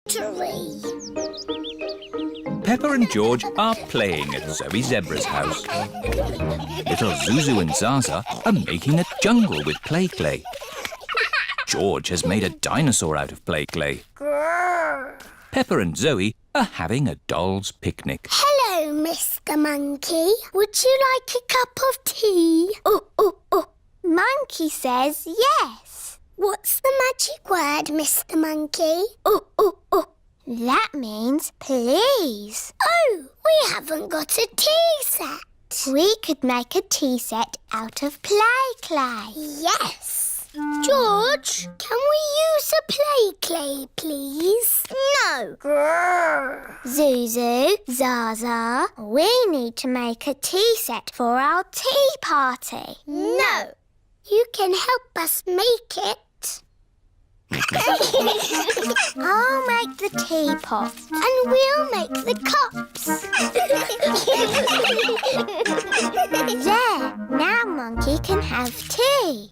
Pottery. Peppa and George are playing at Zoe Zebra's house. Little Zuzu and Zaza are making a jungle with play clay. George has made a dinosaur out of play clay. Grrr. Peppa and Zoe are having a doll's picnic. Hello, Mr. Monkey. Would you like a cup of tea? Monkey says yes. What's the magic word, Mr. Monkey? That means please. Oh, we haven't got a tea set. We could make a tea set out of play clay. Yes. George, can we use a play clay, please? No. Grrr. Zuzu, Zaza, we need to make a tea set for our tea party. No. You can help us make it. I'll make the teapot and we'll make the cups. There, now Monkey can have tea.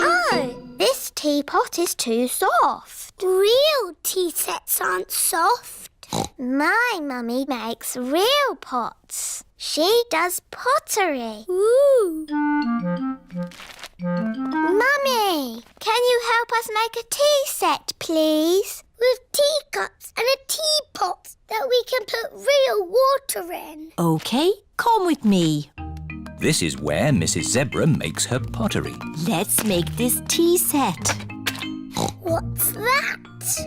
Oh, this teapot is too soft. Real tea sets aren't soft. My mummy makes real pots. She does pottery. Ooh. Mummy, can you help us make a tea set, please? With teacups and a teapot that we can put real water in. OK, come with me. This is where Mrs. Zebra makes her pottery. Let's make this tea set. What's that?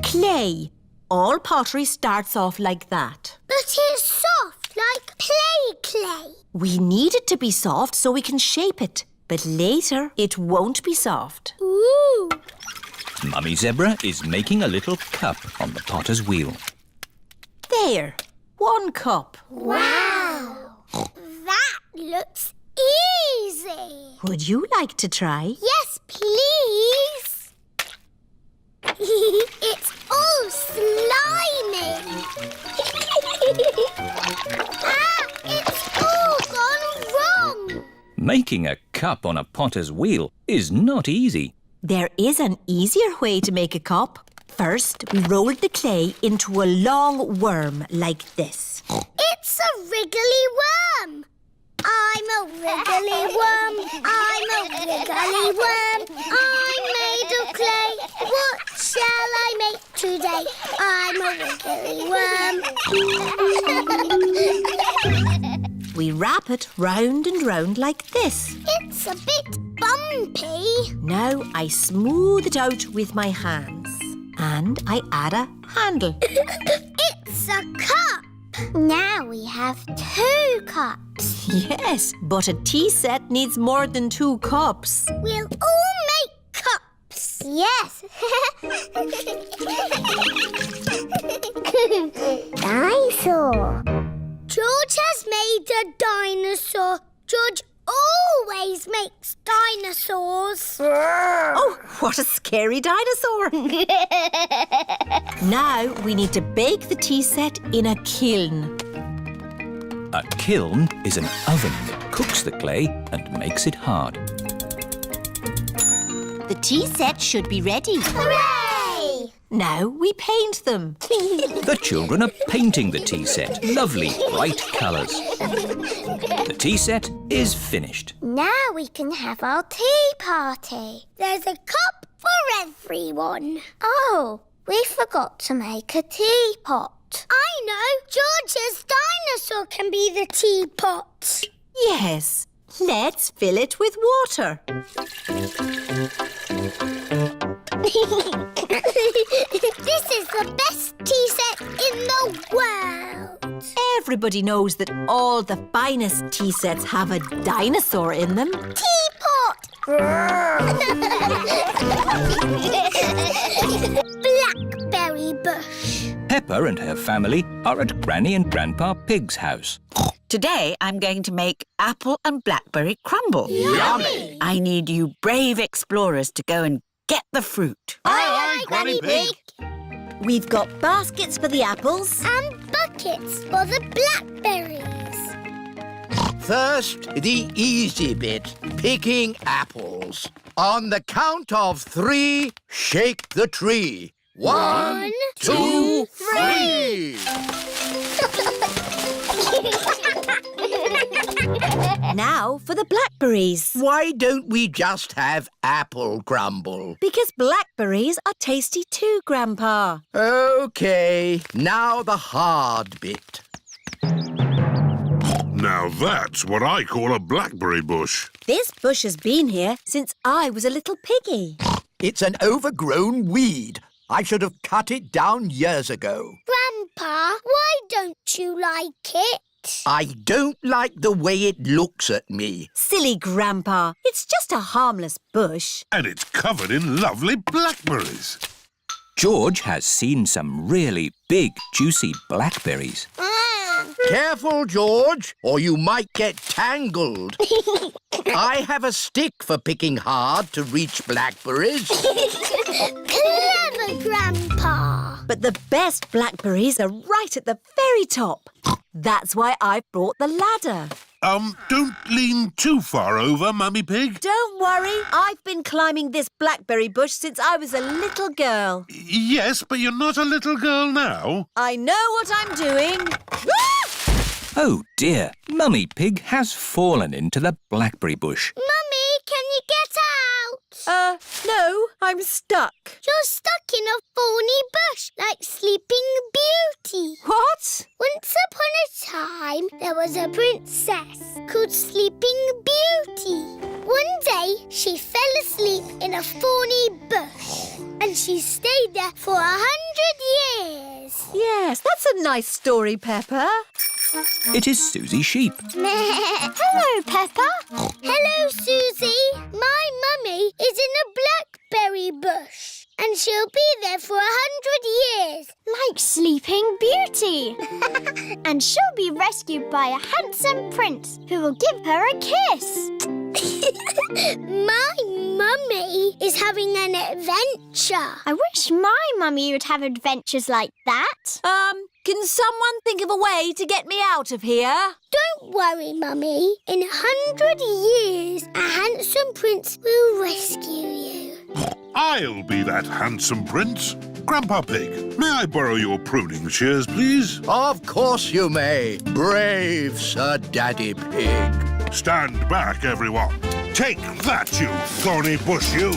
Clay. All pottery starts off like that. But it's soft, like play clay. We need it to be soft so we can shape it. But later, it won't be soft. Ooh. Mummy Zebra is making a little cup on the potter's wheel. There, 1 cup. Wow. That looks easy. Would you like to try? Yes, please. It's all slimy. It's all gone wrong. Making a cup on a potter's wheel is not easy. There is an easier way to make a cup. First, we roll the clay into a long worm like this. It's a wriggly worm. I'm a wriggly worm. I'm a wriggly worm. I'm made of clay. What shall I make today? I'm a wriggly worm. We wrap it round and round like this. It's a bit bumpy. Now I smooth it out with my hands. And I add a handle. It's a cup. Now we have 2 cups. Yes, but a tea set needs more than 2 cups. We'll all make cups. Yes. Dinosaur. George has made a dinosaur. George always makes dinosaurs. Oh, what a scary dinosaur. Now we need to bake the tea set in a kiln. A kiln is an oven that cooks the clay and makes it hard. The tea set should be ready. Hooray! Now we paint them. The children are painting the tea set. Lovely, bright colours. The tea set is finished. Now we can have our tea party. There's a cup for everyone. Oh, we forgot to make a teapot. I know. George's dinosaur can be the teapot. Yes, let's fill it with water. This is the best tea set in the world. Everybody knows that all the finest tea sets have a dinosaur in them. Teapot! Blackberry bush. Peppa and her family are at Granny and Grandpa Pig's house. Today I'm going to make apple and blackberry crumble. Yummy! I need you brave explorers to go and get the fruit. Aye, Granny Pig. We've got baskets for the apples. And buckets for the blackberries. First, the easy bit, picking apples. On the count of 3, shake the tree. 1, 2, 3. Now for the blackberries. Why don't we just have apple crumble? Because blackberries are tasty too, Grandpa. OK, now the hard bit. Now that's what I call a blackberry bush. This bush has been here since I was a little piggy. It's an overgrown weed. I should have cut it down years ago. Grandpa, why don't you like it? I don't like the way it looks at me. Silly Grandpa, it's just a harmless bush. And it's covered in lovely blackberries. George has seen some really big, juicy blackberries. Careful, George, or you might get tangled. I have a stick for picking hard to reach blackberries. Clever, Grandpa. But the best blackberries are right at the very top. That's why I brought the ladder. Don't lean too far over, Mummy Pig. Don't worry, I've been climbing this blackberry bush since I was a little girl. Yes, but you're not a little girl now. I know what I'm doing. Oh dear, Mummy Pig has fallen into the blackberry bush. Mummy, can you get out? No, I'm stuck. You're stuck in a thorny bush like Sleeping Beauty. What? Once upon a time, there was a princess called Sleeping Beauty. One day, she fell asleep in a thorny bush and she stayed there for 100 years. Yes, that's a nice story, Peppa. It is Susie Sheep. Hello, Peppa. Hello, Susie. My mummy is in a blackberry bush and she'll be there for 100 years. Like Sleeping Beauty. And she'll be rescued by a handsome prince who will give her a kiss. My mummy is having an adventure. I wish my mummy would have adventures like that. Can someone think of a way to get me out of here? Don't worry, Mummy. In 100 years, a handsome prince will rescue you. I'll be that handsome prince. Grandpa Pig, may I borrow your pruning shears, please? Of course you may, brave Sir Daddy Pig. Stand back, everyone. Take that, you thorny bush, you!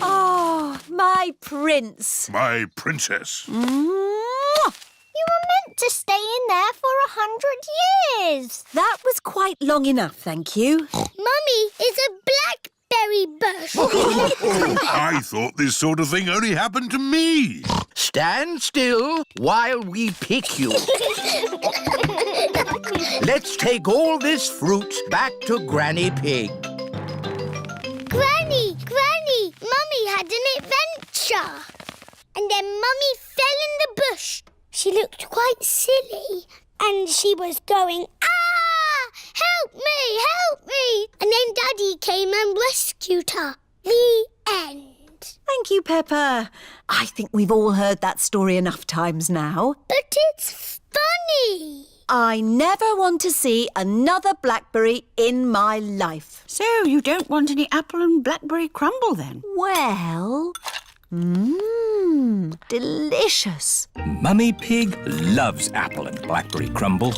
Oh, my prince. My princess. You were meant to stay in there for 100 years. That was quite long enough, thank you. Mummy is a blackberry bush. I thought this sort of thing only happened to me. Stand still while we pick you. Let's take all this fruit back to Granny Pig. Granny, Mummy had an adventure. And then Mummy fell in the bush. She looked quite silly and she was going, "Ah! Help me, help me!" And then Daddy came and rescued her. The end. Thank you, Peppa. I think we've all heard that story enough times now. But it's funny. I never want to see another blackberry in my life. So you don't want any apple and blackberry crumble then? Well, delicious. Mummy Pig loves apple and blackberry crumble.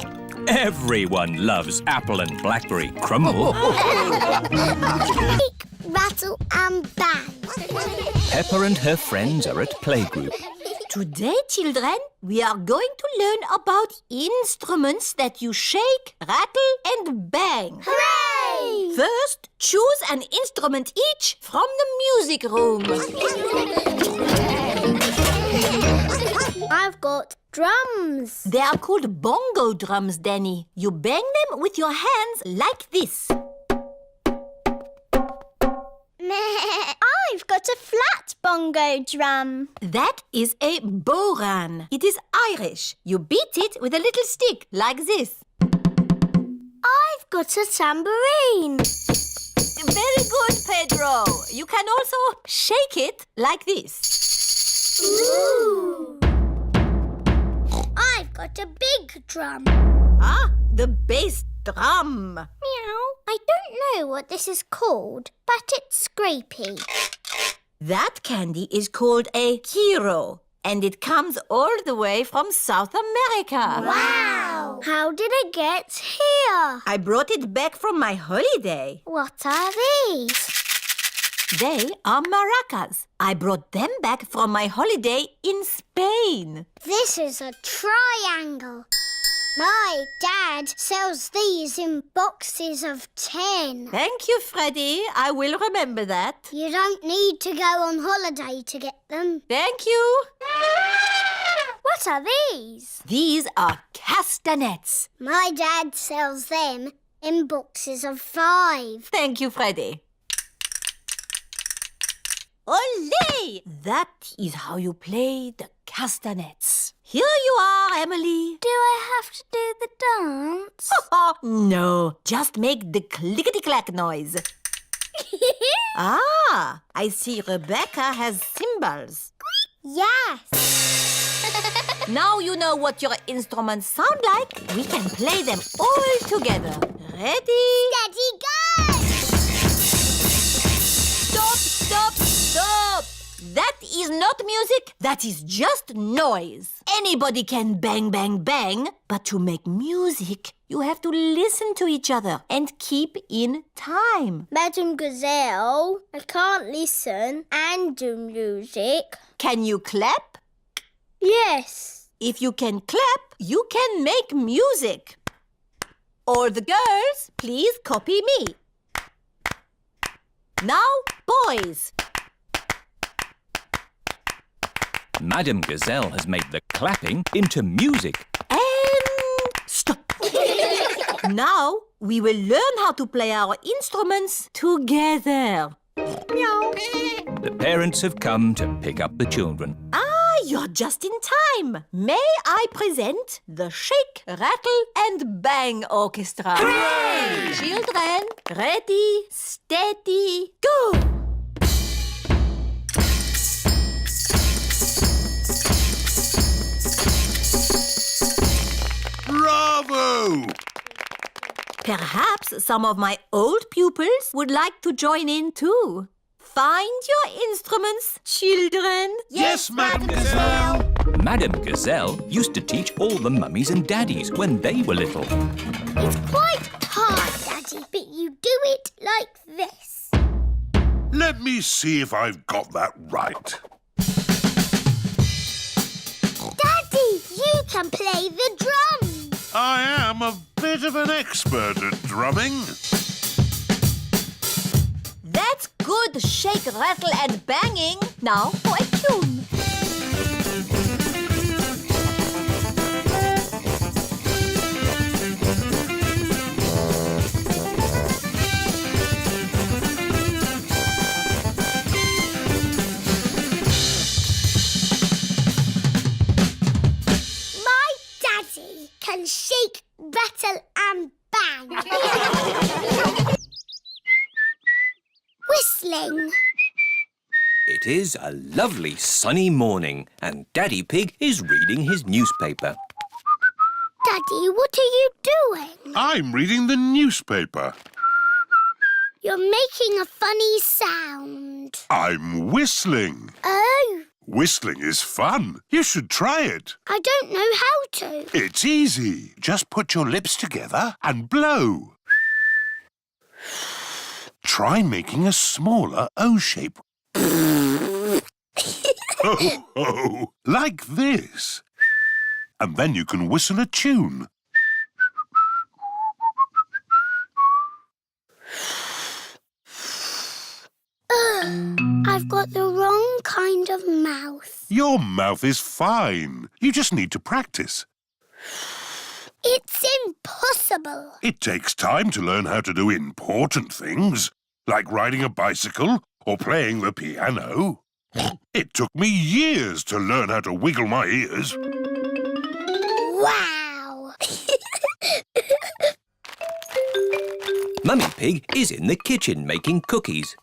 Everyone loves apple and blackberry crumble. Tick, rattle and bang. Peppa and her friends are at playgroup. Today, children, we are going to learn about instruments that you shake, rattle and bang. Hooray! First, choose an instrument each from the music room. I've got drums. They are called bongo drums, Danny. You bang them with your hands like this. I've got a flat bongo drum. That is a boran. It is Irish. You beat it with a little stick like this. I've got a tambourine. Very good, Pedro. You can also shake it like this. Ooh. I've got a big drum. Ah, the bass drum. Meow. I don't know what this is called, but it's scrapey. That candy is called a hero, and it comes all the way from South America. Wow! How did it get here? I brought it back from my holiday. What are these? They are maracas. I brought them back from my holiday in Spain. This is a triangle. My dad sells these in boxes of 10. Thank you, Freddie. I will remember that. You don't need to go on holiday to get them. Thank you. What are these? These are castanets. My dad sells them in boxes of 5. Thank you, Freddie. Olé! That is how you play the castanets. Here you are, Emily. Do I have to do the dance? No, just make the clickety-clack noise. I see Rebecca has cymbals. Yes. Now you know what your instruments sound like. We can play them all together. Ready? Steady, go! Stop, stop, stop! That is not music. That is just noise. Anybody can bang, bang, bang. But to make music, you have to listen to each other and keep in time. Madam Gazelle, I can't listen and do music. Can you clap? Yes. If you can clap, you can make music. All the girls, please copy me. Now, boys. Madam Gazelle has made the clapping into music. And stop. Now, we will learn how to play our instruments together. Meow. The parents have come to pick up the children. You're just in time. May I present the Shake, Rattle and Bang Orchestra. Hooray! Children, ready, steady, go! Bravo! Perhaps some of my old pupils would like to join in too. Find your instruments, children. Yes, Madam Gazelle. Madam Gazelle used to teach all the mummies and daddies when they were little. It's quite hard, Daddy, but you do it like this. Let me see if I've got that right. Daddy, you can play the drums. I am a bit of an expert at drumming. That's good shake, rattle and banging. Now for a tune. My daddy can shake, rattle and bang. Whistling. It is a lovely sunny morning and Daddy Pig is reading his newspaper. Daddy, what are you doing? I'm reading the newspaper. You're making a funny sound. I'm whistling. Oh, Whistling is fun. You should try it. I don't know how to. It's easy. Just put your lips together and blow. Try making a smaller O shape. Oh, like this. And then you can whistle a tune. I've got the wrong kind of mouth. Your mouth is fine. You just need to practice. It's impossible. It takes time to learn how to do important things, like riding a bicycle or playing the piano. It took me years to learn how to wiggle my ears. Wow! Mummy Pig is in the kitchen making cookies.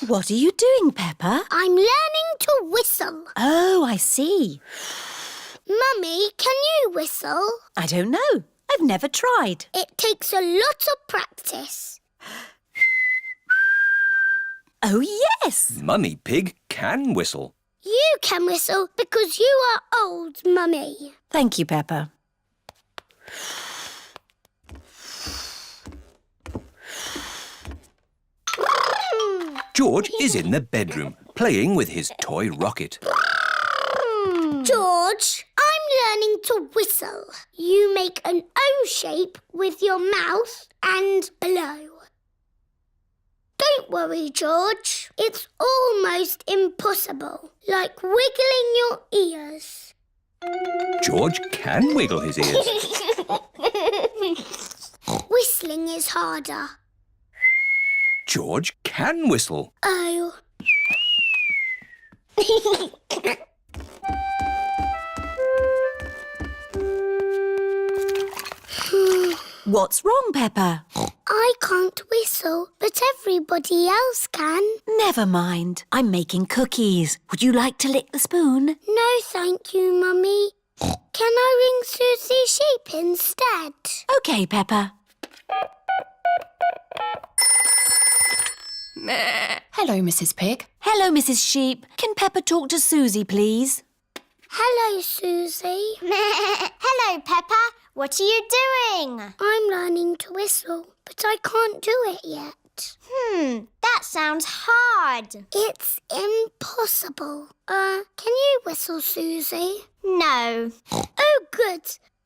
What are you doing, Peppa? I'm learning to whistle. Oh, I see. Mummy, can you whistle? I don't know. I've never tried. It takes a lot of practice. Oh, yes. Mummy Pig can whistle. You can whistle because you are old, Mummy. Thank you, Peppa. George is in the bedroom, playing with his toy rocket. George, I'm learning to whistle. You make an O shape with your mouth and blow. Don't worry, George. It's almost impossible, like wiggling your ears. George can wiggle his ears. Whistling is harder. George can whistle. Oh. What's wrong, Peppa? I can't whistle, but everybody else can. Never mind. I'm making cookies. Would you like to lick the spoon? No, thank you, Mummy. Can I ring Susie Sheep instead? OK, Peppa. Hello, Mrs. Pig. Hello, Mrs. Sheep. Can Peppa talk to Susie, please? Hello, Susie. Hello, Peppa. What are you doing? I'm learning to whistle, but I can't do it yet. That sounds hard. It's impossible. Can you whistle, Susie? No. Oh, good.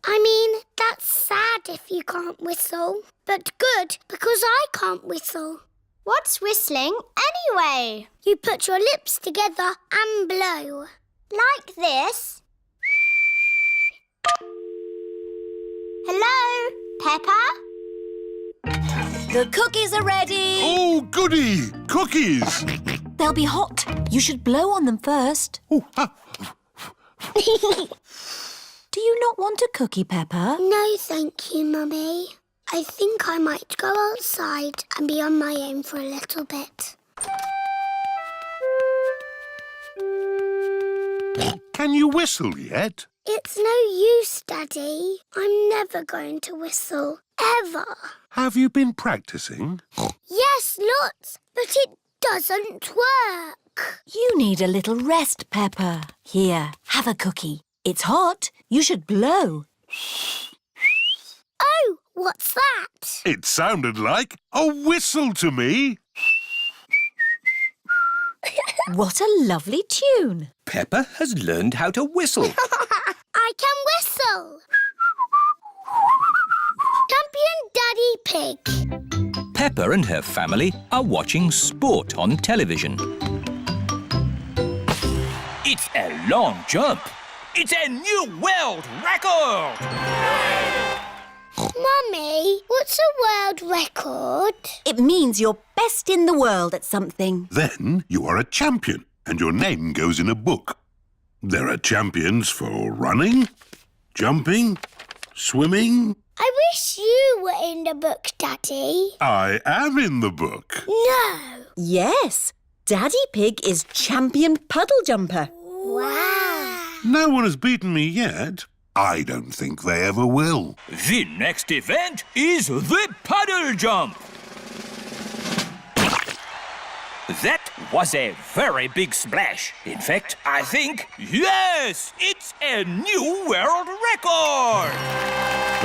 I mean, that's sad if you can't whistle, but good because I can't whistle. What's whistling anyway? You put your lips together and blow. Like this. Hello, Peppa? The cookies are ready. Oh, goody! Cookies! They'll be hot. You should blow on them first. Oh, ha. Do you not want a cookie, Peppa? No, thank you, Mummy. I think I might go outside and be on my own for a little bit. Can you whistle yet? It's no use, Daddy. I'm never going to whistle, ever. Have you been practicing? Yes, lots, but it doesn't work. You need a little rest, Peppa. Here, have a cookie. It's hot. You should blow. Oh, what's that? It sounded like a whistle to me. What a lovely tune. Peppa has learned how to whistle. I can whistle. Champion Daddy Pig. Peppa and her family are watching sport on television. It's a long jump. It's a new world record! Mummy, what's a world record? It means you're best in the world at something. Then you are a champion and your name goes in a book. There are champions for running, jumping, swimming. I wish you were in the book, Daddy. I am in the book. No. Yes, Daddy Pig is champion puddle jumper. Wow. No one has beaten me yet. I don't think they ever will. The next event is the puddle jump. That was a very big splash. In fact, I think, yes, it's a new world record.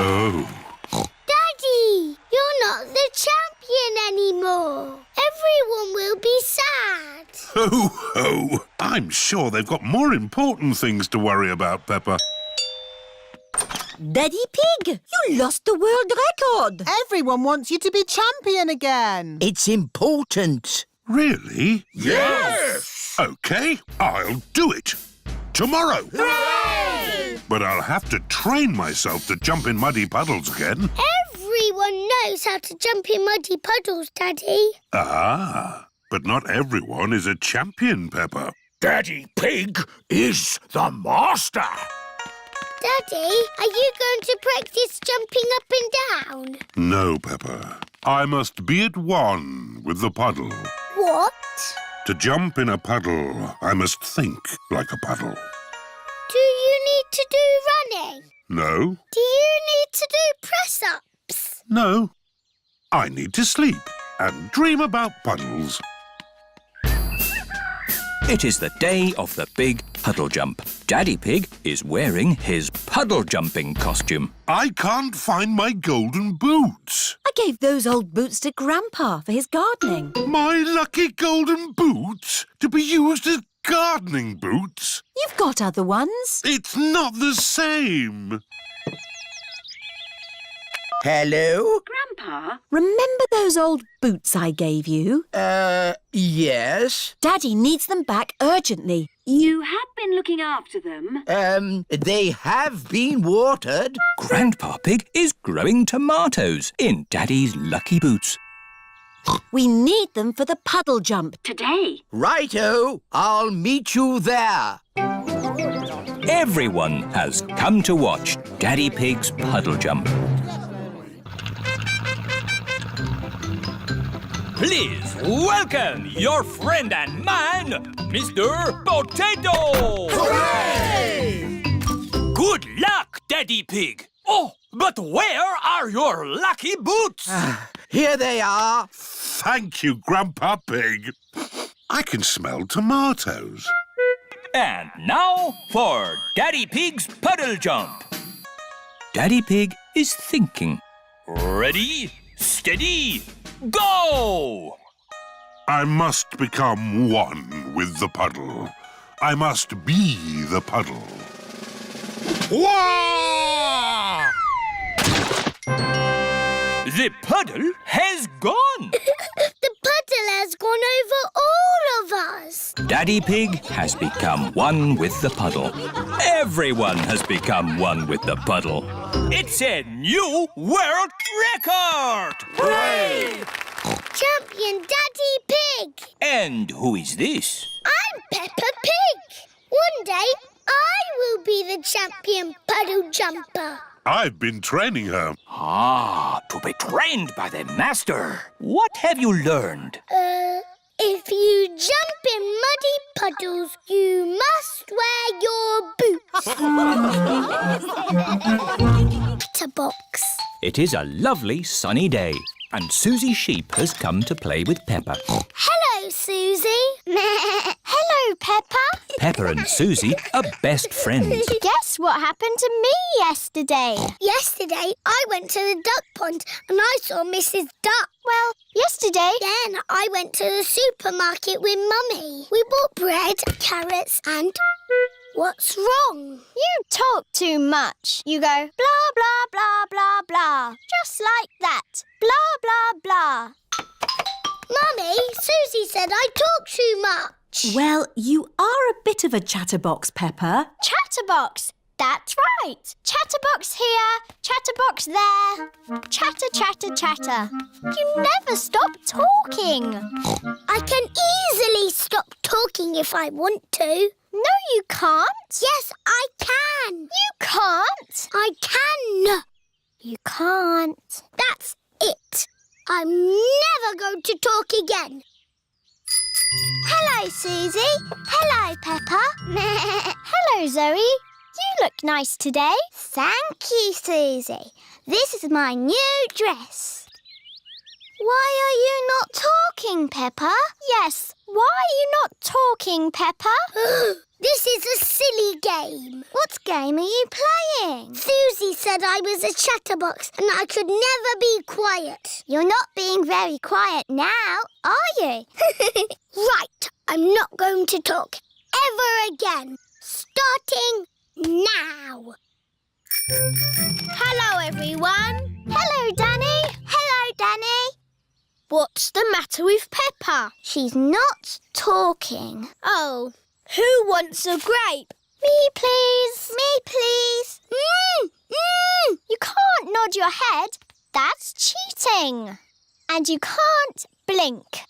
Oh. Daddy, you're not the champion anymore. Everyone will be sad. Ho, ho. I'm sure they've got more important things to worry about, Peppa. Daddy Pig, you lost the world record. Everyone wants you to be champion again. It's important. Really? Yes! OK, I'll do it. Tomorrow. Hooray! But I'll have to train myself to jump in muddy puddles again. Everyone knows how to jump in muddy puddles, Daddy. Ah, but not everyone is a champion, Peppa. Daddy Pig is the master. Daddy, are you going to practice jumping up and down? No, Peppa. I must be at one with the puddle. What? To jump in a puddle, I must think like a puddle. Do you need to do running? No? Do you need to do press-ups? No. I need to sleep and dream about puddles. It is the day of the big puddle jump. Daddy Pig is wearing his puddle jumping costume. I can't find my golden boots. I gave those old boots to Grandpa for his gardening. My lucky golden boots to be used as gardening boots. You've got other ones. It's not the same. Hello? Grandpa? Remember those old boots I gave you? Yes. Daddy needs them back urgently. You have been looking after them. They have been watered. Grandpa Pig is growing tomatoes in Daddy's lucky boots. We need them for the puddle jump. Today. Righto, I'll meet you there. Everyone has come to watch Daddy Pig's puddle jump. Please welcome your friend and mine, Mr. Potato! Hooray! Good luck, Daddy Pig! Oh, but where are your lucky boots? Here they are. Thank you, Grandpa Pig. I can smell tomatoes. And now for Daddy Pig's puddle jump. Daddy Pig is thinking. Ready, steady, go! I must become one with the puddle. I must be the puddle. Wah! The puddle has gone. The puddle has gone over all of us. Daddy Pig has become one with the puddle. Everyone has become one with the puddle. It's a new world record! Hooray! Champion Daddy Pig. And who is this? I'm Peppa Pig. One day, I will be the champion puddle jumper. I've been training her. Ah, to be trained by the master. What have you learned? If you jump in muddy puddles, you must wear your boots. Letterbox. It is a lovely sunny day, and Susie Sheep has come to play with Peppa. Hello, Susie. Hello, Peppa. Peppa and Susie are best friends. Guess what happened to me yesterday? Yesterday, I went to the duck pond and I saw Mrs. Duck. Well, yesterday... Then I went to the supermarket with Mummy. We bought bread, carrots and... What's wrong? You talk too much. You go blah, blah, blah, blah, blah. Just like that. Blah, blah, blah. Mummy, Susie said I talk too much. Well, you are a bit of a chatterbox, Peppa. Chatterbox. That's right. Chatterbox here, chatterbox there. Chatter, chatter, chatter. You never stop talking. I can easily stop talking if I want to. No, you can't. Yes, I can. You can't. I can. You can't. That's it. I'm never going to talk again. Hello, Susie. Hello, Peppa. Hello, Zoe. You look nice today. Thank you, Susie. This is my new dress. Why are you not talking, Peppa? Yes, why are you not talking, Peppa? This is a silly game. What game are you playing? Susie said I was a chatterbox and I could never be quiet. You're not being very quiet now, are you? Right, I'm not going to talk ever again. Starting now. Hello, everyone. Hello, Danny. Hello, Danny. What's the matter with Peppa? She's not talking. Oh, who wants a grape? Me, please. Me, please. You can't nod your head. That's cheating. And you can't blink.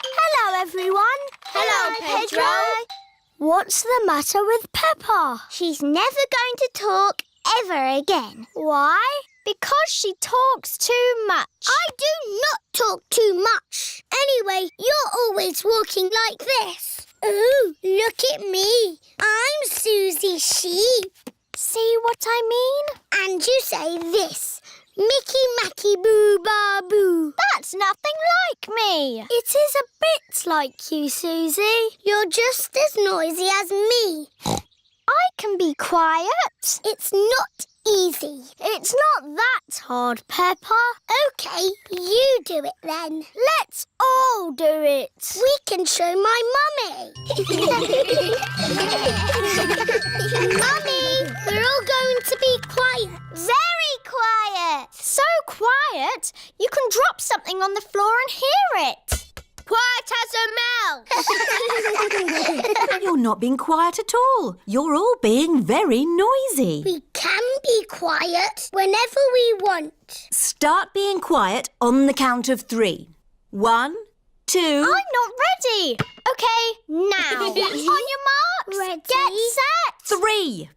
Hello, everyone. Hello, Pedro. What's the matter with Peppa? She's never going to talk ever again. Why? Because she talks too much. I do not talk too much. Anyway, you're always walking like this. Oh, look at me. I'm Susie Sheep. See what I mean? And you say this. Mickey Macky Boo Bar Boo. That's nothing like me. It is a bit like you, Susie. You're just as noisy as me. I can be quiet. It's not easy. It's not that hard, Peppa. OK, you do it then. Let's all do it. We can show my mummy. Mummy, we're all going to be quiet. Very quiet. So quiet, you can drop something on the floor and hear it. Quiet as a mouse. You're not being quiet at all. You're all being very noisy. We can be quiet whenever we want. Start being quiet on the count of 3. 1, 2... I'm not ready. OK, now. On your marks. Ready. Get set. 3.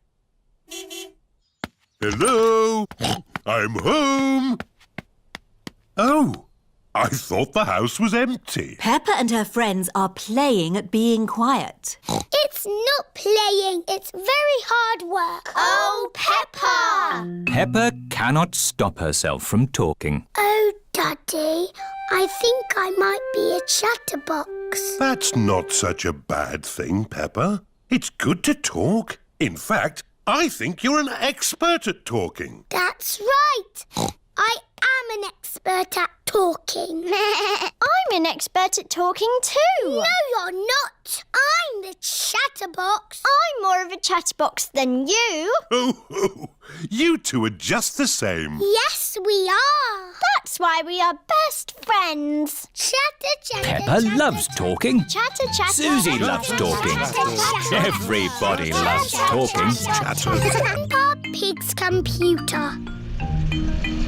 Hello? I'm home. Oh, I thought the house was empty. Peppa and her friends are playing at being quiet. It's not playing. It's very hard work. Oh, Peppa! Peppa cannot stop herself from talking. Oh, Daddy, I think I might be a chatterbox. That's not such a bad thing, Peppa. It's good to talk. In fact, I think you're an expert at talking. That's right. I am an expert at talking. I'm an expert at talking too. No, you're not. I'm the chatterbox. I'm more of a chatterbox than you. Oh, you two are just the same. Yes, we are. That's why we are best friends. Chatter, chatter, Peppa chatter, loves talking. chatter, chatter. Susie loves talking. Everybody loves talking. Grandpa Pig's computer.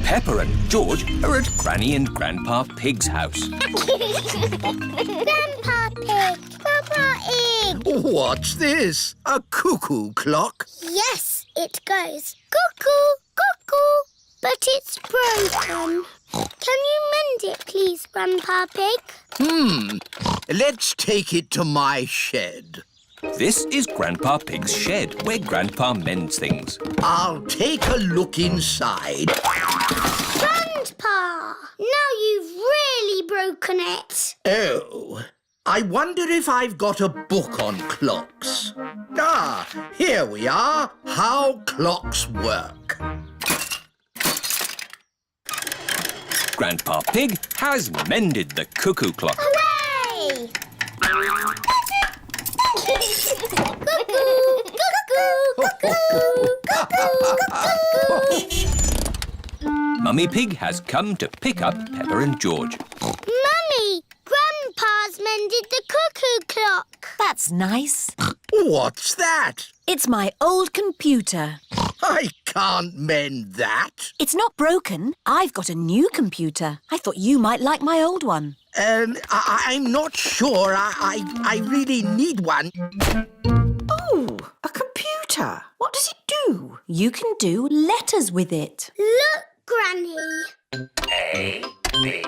Peppa and George are at Granny and Grandpa Pig's house. Grandpa Pig, Papa Pig. What's this? A cuckoo clock? Yes, it goes cuckoo, cuckoo, but it's broken. Can you mend it, please, Grandpa Pig? Let's take it to my shed. This is Grandpa Pig's shed, where Grandpa mends things. I'll take a look inside. Grandpa, now you've really broken it. Oh, I wonder if I've got a book on clocks. Ah, here we are. How clocks work. Grandpa Pig has mended the cuckoo clock. Hooray! Mummy Pig has come to pick up Peppa and George. Mummy, Grandpa's mended the cuckoo clock. That's nice. What's that? It's my old computer. I can't mend that. It's not broken. I've got a new computer. I thought you might like my old one. I'm not sure. I really need one. Oh, a computer. What does it do? You can do letters with it. Look, Granny. A, B,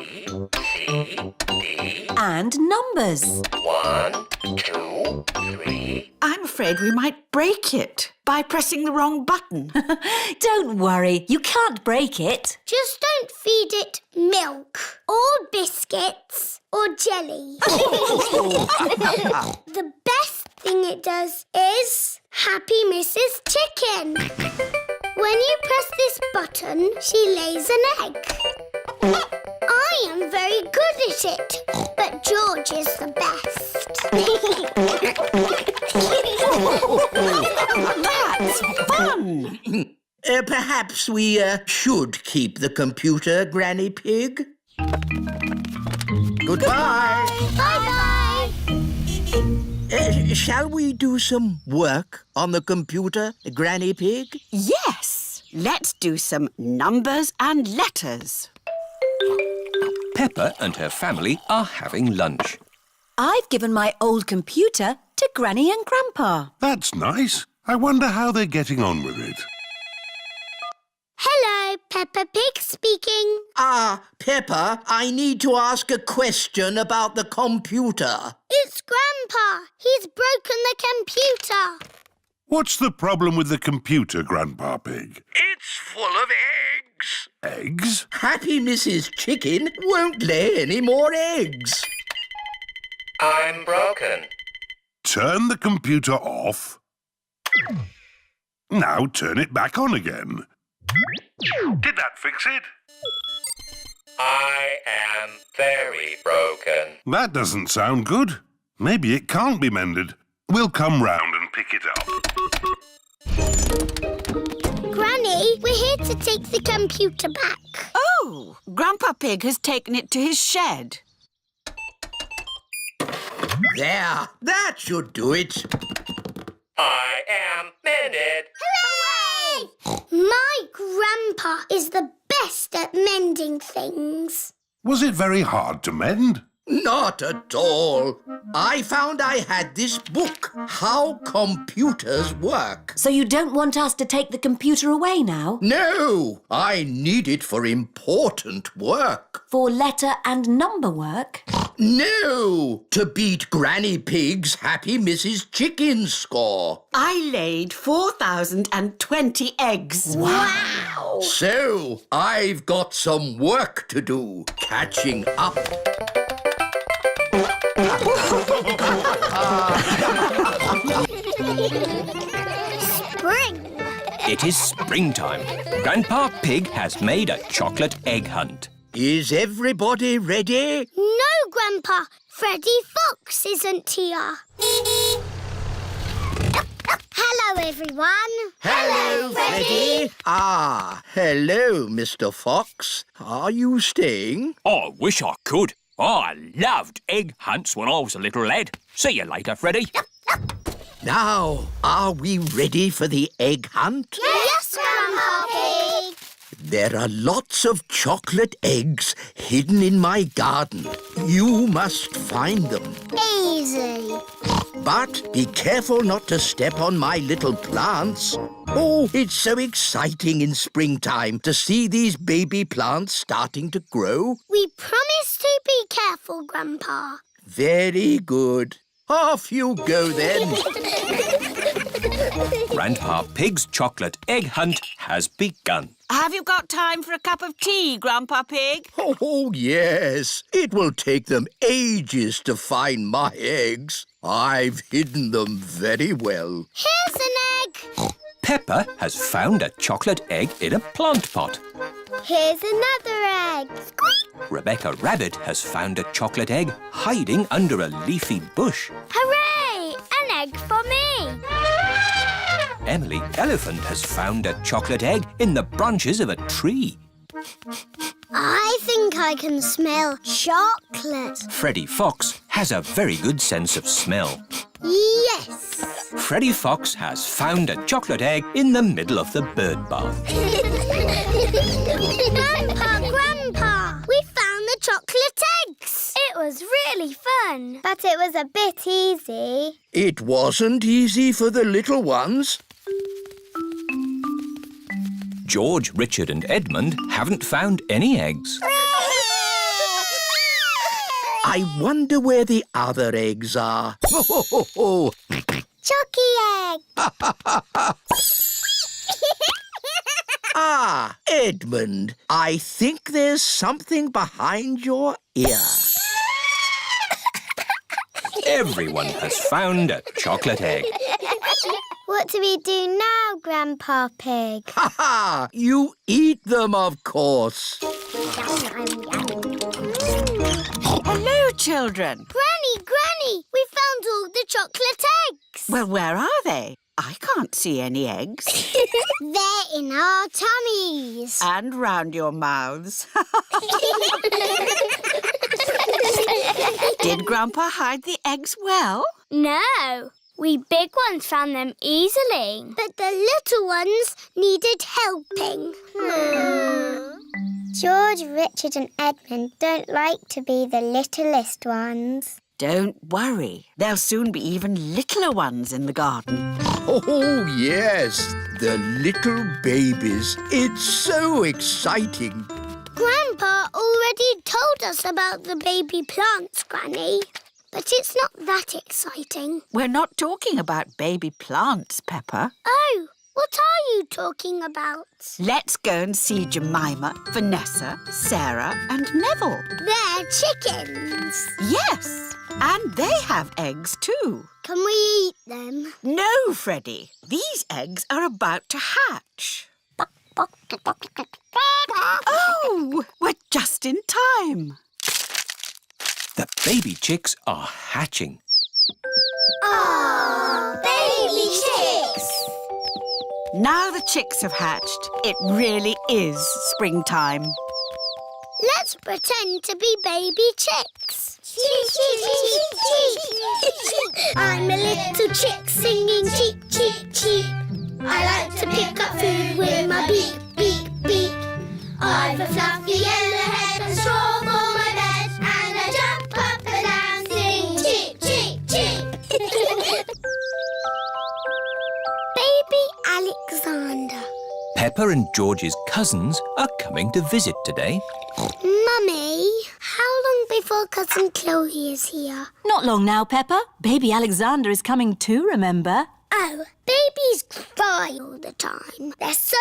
C, D. And numbers. 1, 2, 3. I'm afraid we might break it by pressing the wrong button. Don't worry, you can't break it. Just don't feed it milk or biscuits or jelly. The best thing it does is Happy Mrs. Chicken. When you press this button, she lays an egg. I am very good at it, but George is the best. That's fun! Perhaps we should keep the computer, Granny Pig. Goodbye. Bye-bye. Shall we do some work on the computer, Granny Pig? Yes, let's do some numbers and letters. Peppa and her family are having lunch. I've given my old computer to Granny and Grandpa. That's nice. I wonder how they're getting on with it. Hello, Peppa Pig speaking. Peppa, I need to ask a question about the computer. It's Grandpa. He's broken the computer. What's the problem with the computer, Grandpa Pig? It's full of eggs. Eggs? Happy Mrs. Chicken won't lay any more eggs. I'm broken. Turn the computer off. Now turn it back on again. Did that fix it? I am very broken. That doesn't sound good. Maybe it can't be mended. We'll come round and pick it up. Granny, we're here to take the computer back. Oh, Grandpa Pig has taken it to his shed. There, that should do it. I am mended. Hooray! My grandpa is the best at mending things. Was it very hard to mend? Not at all. I found I had this book, How Computers Work. So you don't want us to take the computer away now? No, I need it for important work. For letter and number work? No, to beat Granny Pig's Happy Mrs. Chicken score. I laid 4,020 eggs. Wow! So, I've got some work to do, catching up. Spring! It is springtime. Grandpa Pig has made a chocolate egg hunt. Is everybody ready? No, Grandpa. Freddy Fox isn't here. Hello, everyone. Hello, Freddy. Ah, hello, Mr. Fox. Are you staying? I wish I could. I loved egg hunts when I was a little lad. See you later, Freddy. Now, are we ready for the egg hunt? Yes, Grandpa Pig. There are lots of chocolate eggs hidden in my garden. You must find them. Easy. But be careful not to step on my little plants. Oh, it's so exciting in springtime to see these baby plants starting to grow. We promise to be careful, Grandpa. Very good. Off you go then. Grandpa Pig's chocolate egg hunt has begun. Have you got time for a cup of tea, Grandpa Pig? Oh, yes. It will take them ages to find my eggs. I've hidden them very well. Here's an egg. Peppa has found a chocolate egg in a plant pot. Here's another egg. Squeak! Rebecca Rabbit has found a chocolate egg hiding under a leafy bush. Hooray! An egg for me. Emily Elephant has found a chocolate egg in the branches of a tree. I think I can smell chocolate. Freddie Fox has a very good sense of smell. Yes. Freddie Fox has found a chocolate egg in the middle of the bird bath. Grandpa, we found the chocolate eggs. It was really fun, but it was a bit easy. It wasn't easy for the little ones. George, Richard and Edmund haven't found any eggs. I wonder where the other eggs are. Ho, ho, ho, ho. Chucky egg. Ah, Edmund, I think there's something behind your ear. Everyone has found a chocolate egg. What do we do now, Grandpa Pig? Ha ha! You eat them, of course. Hello, children. Granny, we found all the chocolate eggs. Well, where are they? I can't see any eggs. They're in our tummies. And round your mouths. Did Grandpa hide the eggs well? No, we big ones found them easily. But the little ones needed helping. George, Richard and Edmund don't like to be the littlest ones. Don't worry. There'll soon be even littler ones in the garden. Oh, yes, the little babies. It's so exciting. Grandpa already told us about the baby plants, Granny. But it's not that exciting. We're not talking about baby plants, Peppa. Oh, What are you talking about? Let's go and see Jemima, Vanessa, Sarah and Neville. They're chickens. Yes, and they have eggs too. Can we eat them? No, Freddie. These eggs are about to hatch. Oh, we're just in time. The baby chicks are hatching. Oh, baby chicks! Now the chicks have hatched. It really is springtime. Let's pretend to be baby chicks. Cheep, cheep, cheep, cheep, cheep. I'm a little chick singing cheep, cheep, cheep. I like to pick up food with my beak, beak, beak. I've a fluffy yellow head and straw for my bed, and I jump up and down, sing cheep, cheep, cheep. Baby Alexander. Peppa and George's cousins are coming to visit today. Mummy, how long before Cousin Chloe is here? Not long now, Peppa. Baby Alexander is coming too, remember? Oh, babies cry all the time. They're so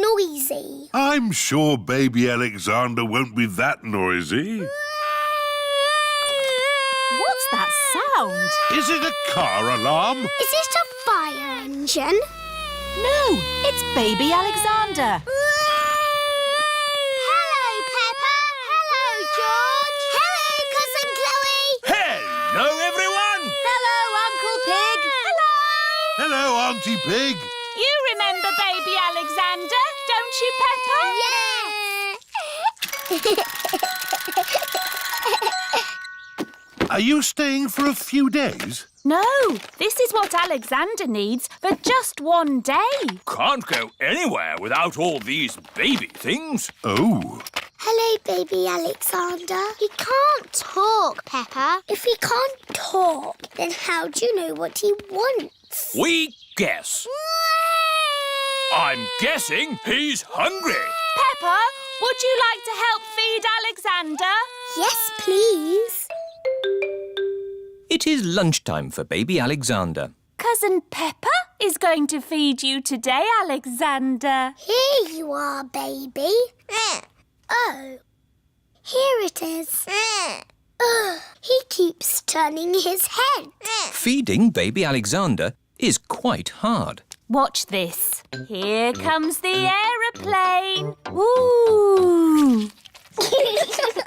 noisy. I'm sure baby Alexander won't be that noisy. What's that sound? Is it a car alarm? Is it a fire engine? No, it's baby Alexander. Hello, Peppa. Hello, George. Hello, Cousin Chloe. Hello, everyone! Hello, Uncle Pig. Hello, Auntie Pig. You remember baby Alexander, don't you, Peppa? Are you staying for a few days? No, this is what Alexander needs for just one day. Can't go anywhere without all these baby things. Oh. Hello, baby Alexander. He can't talk, Peppa. If he can't talk, then how do you know what he wants? We guess. I'm guessing he's hungry. Peppa, would you like to help feed Alexander? Yes, please. It is lunchtime for baby Alexander. Cousin Peppa is going to feed you today, Alexander. Here you are, baby. Oh, here it is. He keeps turning his head. Feeding baby Alexander is quite hard. Watch this. Here comes the aeroplane. Woo!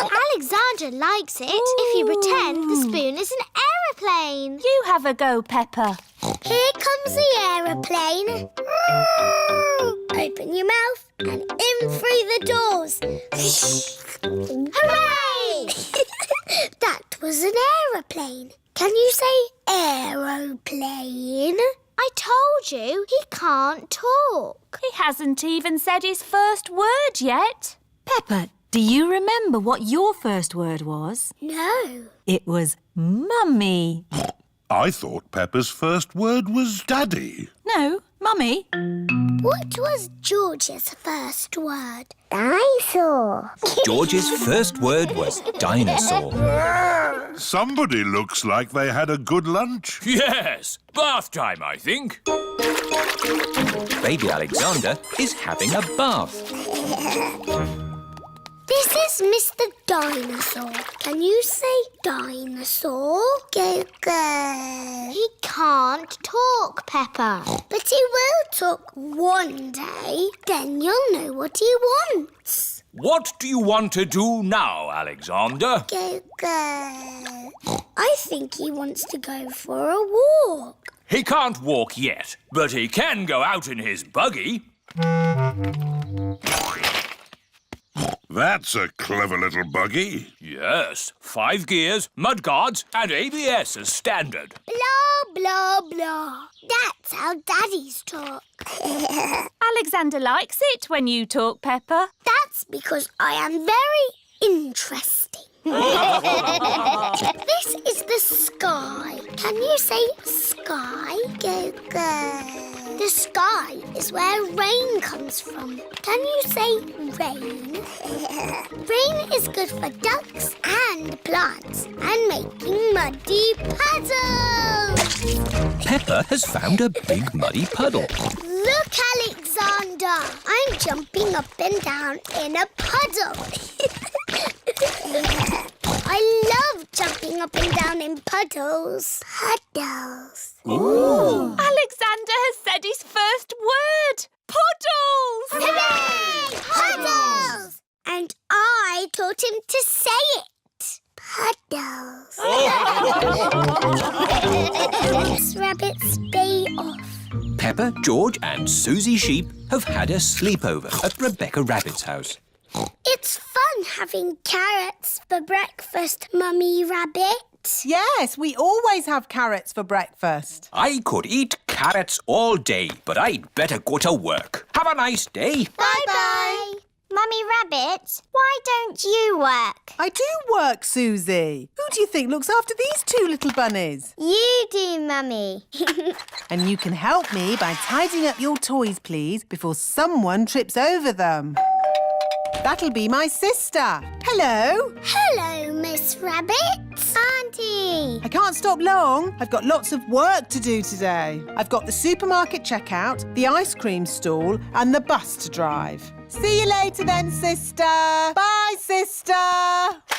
Alexander likes it if you pretend the spoon is an aeroplane. You have a go, Peppa. Here comes the aeroplane. Open your mouth and in through the doors. Hooray! That was an aeroplane. Can you say aeroplane? I told you he can't talk. He hasn't even said his first word yet. Peppa, do you remember what your first word was? No. It was mummy. I thought Peppa's first word was daddy. No, mummy. What was George's first word? Dinosaur. George's first word was dinosaur. Somebody looks like they had a good lunch. Yes, bath time, I think. Baby Alexander is having a bath. This is Mr. Dinosaur. Can you say dinosaur? Go, go. He can't talk, Peppa. But he will talk one day. Then you'll know what he wants. What do you want to do now, Alexander? Go, go. I think he wants to go for a walk. He can't walk yet, but he can go out in his buggy. That's a clever little buggy. Yes, 5 gears, mudguards and ABS as standard. Blah, blah, blah. That's how daddies talk. Alexander likes it when you talk, Peppa. That's because I am very interesting. This is the sky. Can you say sky? Go, go. The sky is where rain comes from. Can you say rain? Rain is good for ducks and plants and making muddy puddles. Peppa has found a big muddy puddle. Look, Alexander. I'm jumping up and down in a puddle. I love jumping up and down in puddles. Puddles. Ooh. Alexander has said his first word. Puddles! Hooray! Puddles! And I taught him to say it. Puddles. Miss Rabbit's day off. Peppa, George and Susie Sheep have had a sleepover at Rebecca Rabbit's house. It's fun having carrots for breakfast, Mummy Rabbit. Yes, we always have carrots for breakfast. I could eat carrots all day, but I'd better go to work. Have a nice day. Bye-bye. Mummy Rabbit, why don't you work? I do work, Susie. Who do you think looks after these two little bunnies? You do, Mummy. And you can help me by tidying up your toys, please, before someone trips over them. That'll be my sister. Hello. Hello, Miss Rabbit. Auntie. I can't stop long. I've got lots of work to do today. I've got the supermarket checkout, the ice cream stall and the bus to drive. See you later then, sister. Bye, sister.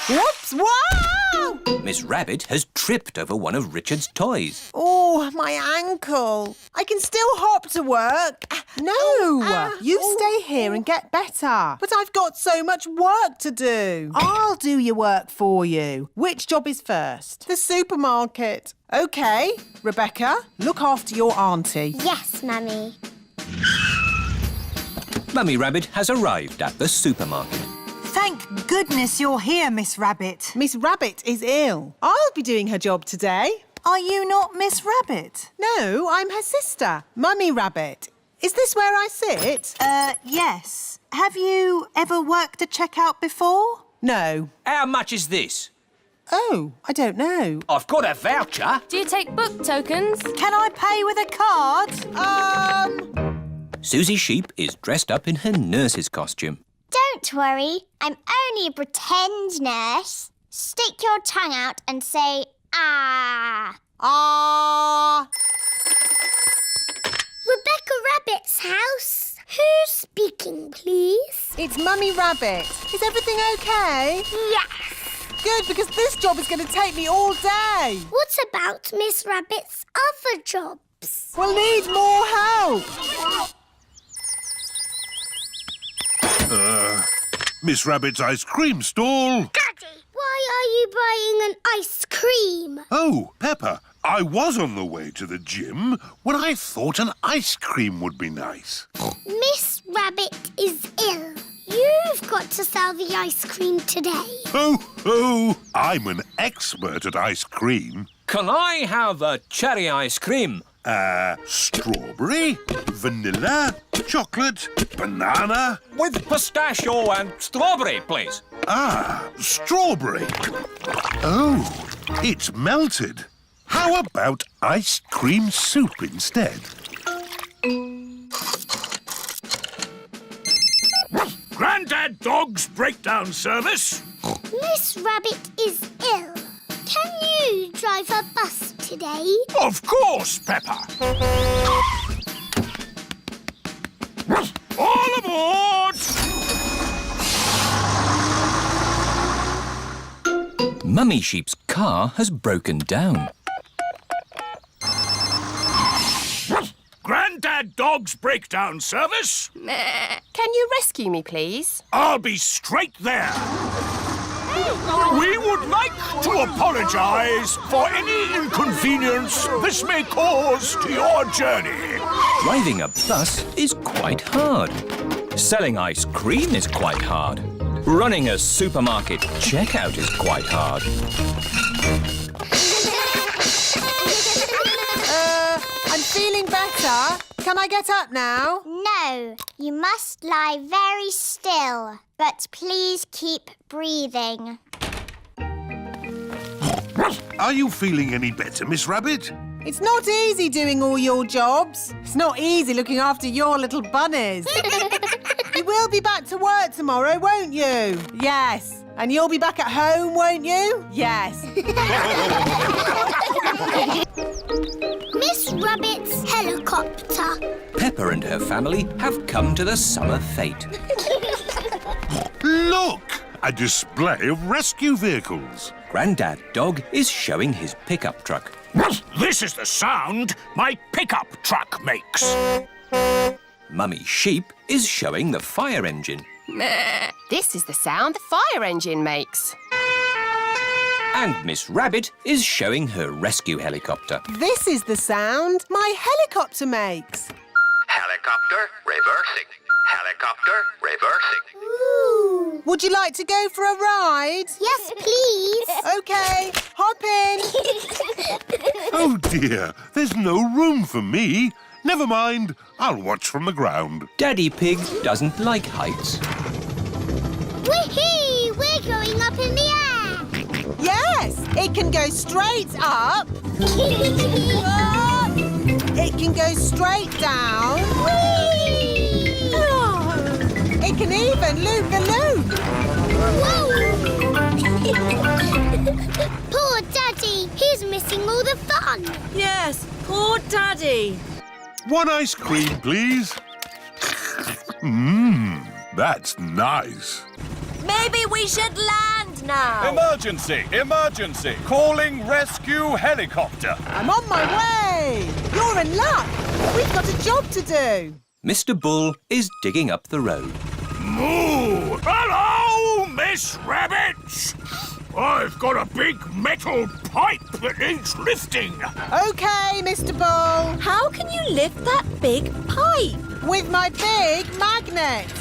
Whoops, wow! Miss Rabbit has tripped over one of Richard's toys. Oh, my ankle. I can still hop to work. No, you stay here and get better. But I've got so much work to do. I'll do your work for you. Which job is first? The supermarket. OK, Rebecca, look after your auntie. Yes, Mummy. Mummy Rabbit has arrived at the supermarket. Thank goodness you're here, Miss Rabbit. Miss Rabbit is ill. I'll be doing her job today. Are you not Miss Rabbit? No, I'm her sister, Mummy Rabbit. Is this where I sit? Yes. Have you ever worked a checkout before? No. How much is this? Oh, I don't know. I've got a voucher. Do you take book tokens? Can I pay with a card? Susie Sheep is dressed up in her nurse's costume. Don't worry. I'm only a pretend nurse. Stick your tongue out and say, ah. Ah. Rebecca Rabbit's house. Who's speaking, please? It's Mummy Rabbit. Is everything OK? Yes. Good, because this job is going to take me all day. What about Miss Rabbit's other jobs? We'll need more help. Miss Rabbit's ice cream stall. Daddy, why are you buying an ice cream? Oh, Peppa, I was on the way to the gym when I thought an ice cream would be nice. Miss Rabbit is ill. You've got to sell the ice cream today. Oh, I'm an expert at ice cream. Can I have a cherry ice cream? Strawberry, vanilla, chocolate, banana. With pistachio and strawberry, please. Strawberry. Oh, it's melted. How about ice cream soup instead? Grandad Dog's breakdown service. Miss Rabbit is ill. Can you drive a bus today? Of course, Peppa. All aboard! Mummy Sheep's car has broken down. Grandad Dog's breakdown service. Can you rescue me, please? I'll be straight there. We would like to apologise for any inconvenience this may cause to your journey. Driving a bus is quite hard. Selling ice cream is quite hard. Running a supermarket checkout is quite hard. I'm feeling better. Can I get up now? No, you must lie very still. But please keep breathing. Are you feeling any better, Miss Rabbit? It's not easy doing all your jobs. It's not easy looking after your little bunnies. You will be back to work tomorrow, won't you? Yes. And you'll be back at home, won't you? Yes. Miss Rabbit's helicopter. Peppa and her family have come to the summer fete. Look! A display of rescue vehicles. Grandad Dog is showing his pickup truck. This is the sound my pickup truck makes. Mummy Sheep is showing the fire engine. This is the sound the fire engine makes. And Miss Rabbit is showing her rescue helicopter. This is the sound my helicopter makes. Helicopter reversing. Helicopter reversing. Ooh. Would you like to go for a ride? Yes, please. OK, hop in. Oh dear, there's no room for me. Never mind, I'll watch from the ground. Daddy Pig doesn't like heights. Whee! We're going up in the air. Yes, it can go straight up. It can go straight down. Whee! It can even loop the loop. Whoa! Poor Daddy, he's missing all the fun. Yes, poor Daddy. One ice cream, please. That's nice. Maybe we should land now. Emergency! Emergency! Calling rescue helicopter. I'm on my way. You're in luck. We've got a job to do. Mr. Bull is digging up the road. Moo! Hello, Miss Rabbit! I've got a big metal pipe that needs lifting. OK, Mr. Bull. How can you lift that big pipe? With my big magnet.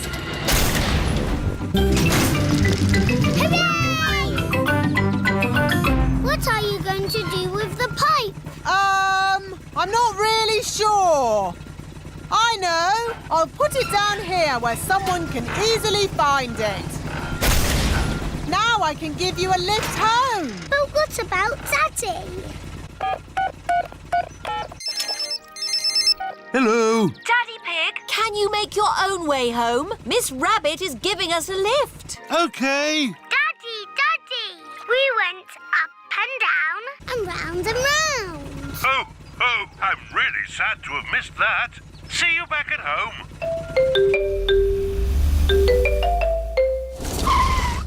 Hooray! What are you going to do with the pipe? I'm not really sure. I know. I'll put it down here where someone can easily find it. Now I can give you a lift home. But what about Daddy? Hello. Daddy Pig, can you make your own way home? Miss Rabbit is giving us a lift. OK. Daddy! We went up and down and round and round. Oh, I'm really sad to have missed that. See you back at home.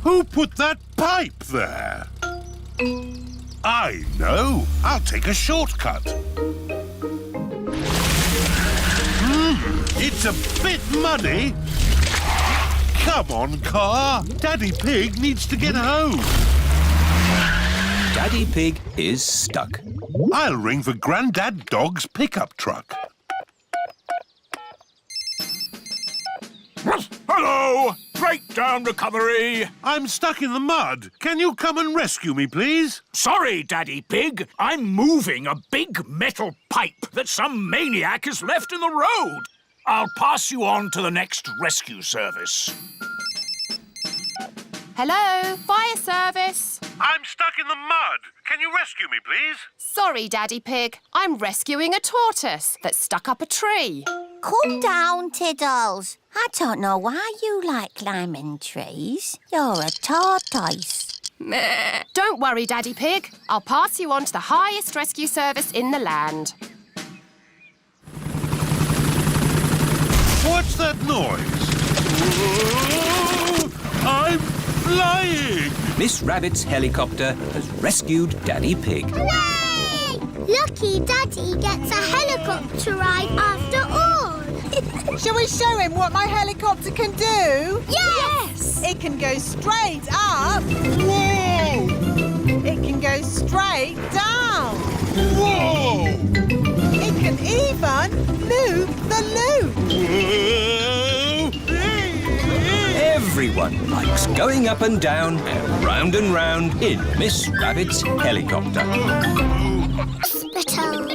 Who put that pipe there? I know. I'll take a shortcut. It's a bit muddy. Come on, car. Daddy Pig needs to get home. Daddy Pig is stuck. I'll ring for Grandad Dog's pickup truck. Hello! Breakdown recovery. I'm stuck in the mud. Can you come and rescue me, please? Sorry, Daddy Pig. I'm moving a big metal pipe that some maniac has left in the road. I'll pass you on to the next rescue service. Hello, fire service. I'm stuck in the mud. Can you rescue me, please? Sorry, Daddy Pig. I'm rescuing a tortoise that's stuck up a tree. Calm down, Tiddles. I don't know why you like climbing trees. You're a tortoise. Don't worry, Daddy Pig. I'll pass you on to the highest rescue service in the land. What's that noise? Whoa! I'm flying! Miss Rabbit's helicopter has rescued Daddy Pig. Hooray! Lucky Daddy gets a helicopter ride after all. Shall we show him what my helicopter can do? Yes! It can go straight up. Whoa! It can go straight down. Whoa! It can even loop the loop. Everyone likes going up and down and round in Miss Rabbit's helicopter. Hospital.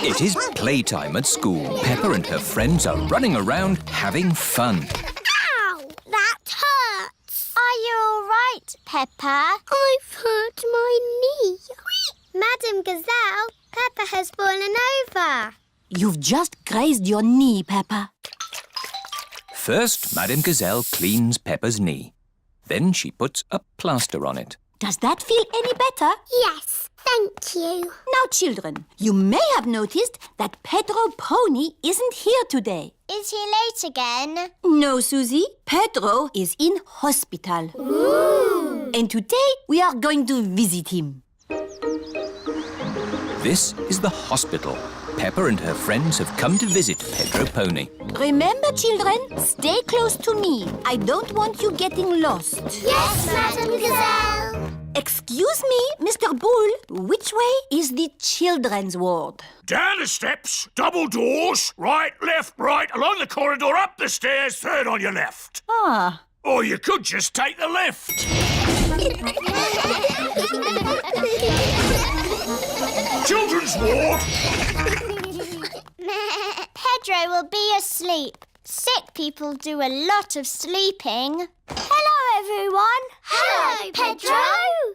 It is playtime at school. Peppa and her friends are running around having fun. Ow! That hurts. Are you all right, Peppa? I've hurt my knee. Madam Gazelle, Peppa has fallen over. You've just grazed your knee, Peppa. First, Madame Gazelle cleans Peppa's knee. Then she puts a plaster on it. Does that feel any better? Yes, Thank you. Now, children, you may have noticed that Pedro Pony isn't here today. Is he late again? No, Susie. Pedro is in hospital. Ooh. And today we are going to visit him. This is the hospital. Peppa and her friends have come to visit Pedro Pony. Remember, children, stay close to me. I don't want you getting lost. Yes, Madam Gazelle. Excuse me, Mr. Bull. Which way is the children's ward? Down the steps, double doors, right, along the corridor, up the stairs, third on your left. Ah. Or you could just take the lift. Children's ward. Pedro will be asleep. Sick people do a lot of sleeping. Hello, everyone. Hello, Pedro.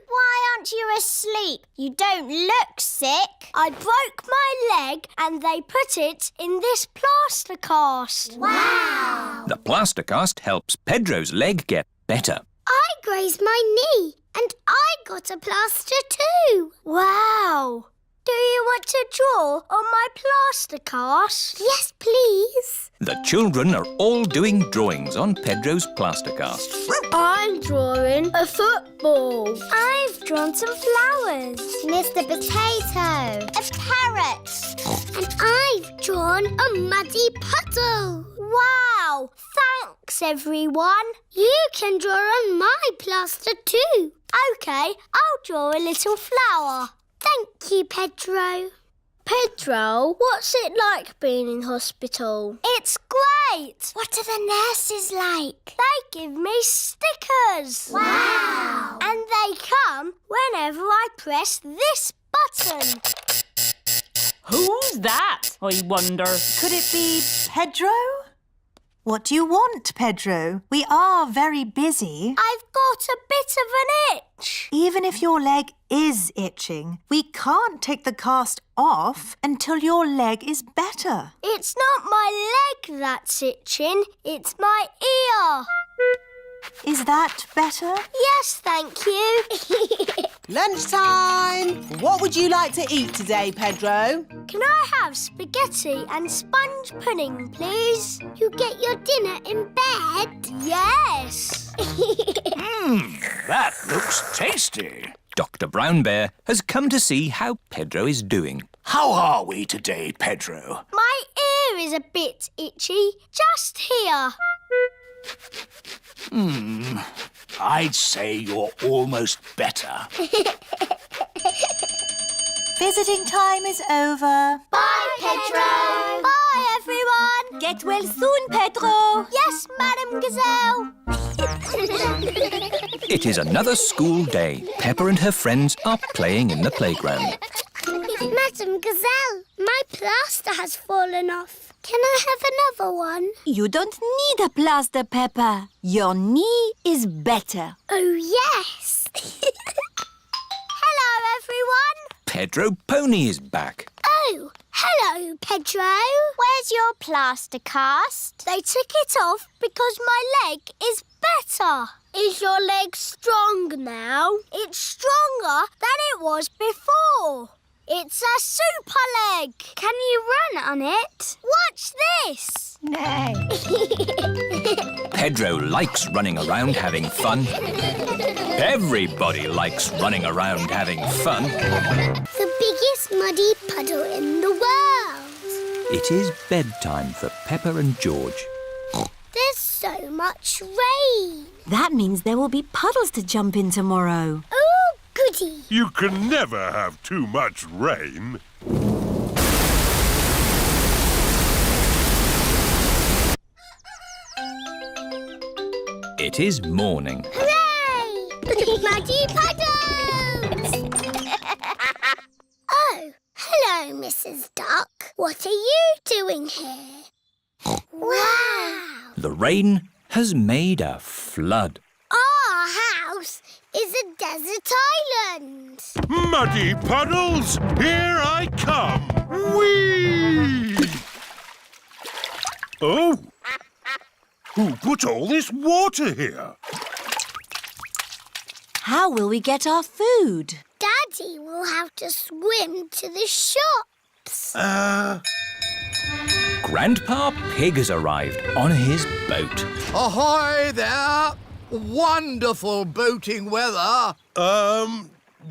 Why aren't you asleep? You don't look sick. I broke my leg and they put it in this plaster cast. Wow. The plaster cast helps Pedro's leg get better. I grazed my knee and I got a plaster too. Wow. Do you want to draw on my plaster cast? Yes, please. The children are all doing drawings on Pedro's plaster cast. I'm drawing a football. I've drawn some flowers. Mr. Potato. A parrot. And I've drawn a muddy puddle. Wow. Thanks, everyone. You can draw on my plaster too. OK, I'll draw a little flower. Thank you, Pedro. Pedro, what's it like being in hospital? It's great. What are the nurses like? They give me stickers. Wow. And they come whenever I press this button. Who's that, I wonder? Could it be Pedro? What do you want, Pedro? We are very busy. I've got a bit of an itch. Even if your leg is itching, we can't take the cast off until your leg is better. It's not my leg that's itching, it's my ear. Is that better? Yes, thank you. Lunchtime! What would you like to eat today, Pedro? Can I have spaghetti and sponge pudding, please? You get your dinner in bed? Yes. That looks tasty. Dr. Brown Bear has come to see how Pedro is doing. How are we today, Pedro? My ear is a bit itchy, just here. I'd say you're almost better. Visiting time is over. Bye, Pedro. Bye, everyone. Get well soon, Pedro. Yes, Madam Gazelle. It is another school day. Peppa and her friends are playing in the playground. Madam Gazelle, my plaster has fallen off. Can I have another one? You don't need a plaster, Peppa. Your knee is better. Oh, yes. Hello, everyone. Pedro Pony is back. Oh, hello, Pedro. Where's your plaster cast? They took it off because my leg is better. Is your leg strong now? It's stronger than it was before. It's a super leg. Can you run on it? Watch this. No. Pedro likes running around having fun. Everybody likes running around having fun. The biggest muddy puddle in the world. It is bedtime for Peppa and George. There's so much rain. That means there will be puddles to jump in tomorrow. Oh, goody. You can never have too much rain. It is morning. Hooray! Muddy puddles! Oh, hello, Mrs. Duck. What are you doing here? Wow! The rain has made a flood. Our house is a desert island. Muddy puddles, here I come. Whee! Oh! Who put all this water here? How will we get our food? Daddy will have to swim to the shops. Grandpa Pig has arrived on his boat. Ahoy there! Wonderful boating weather.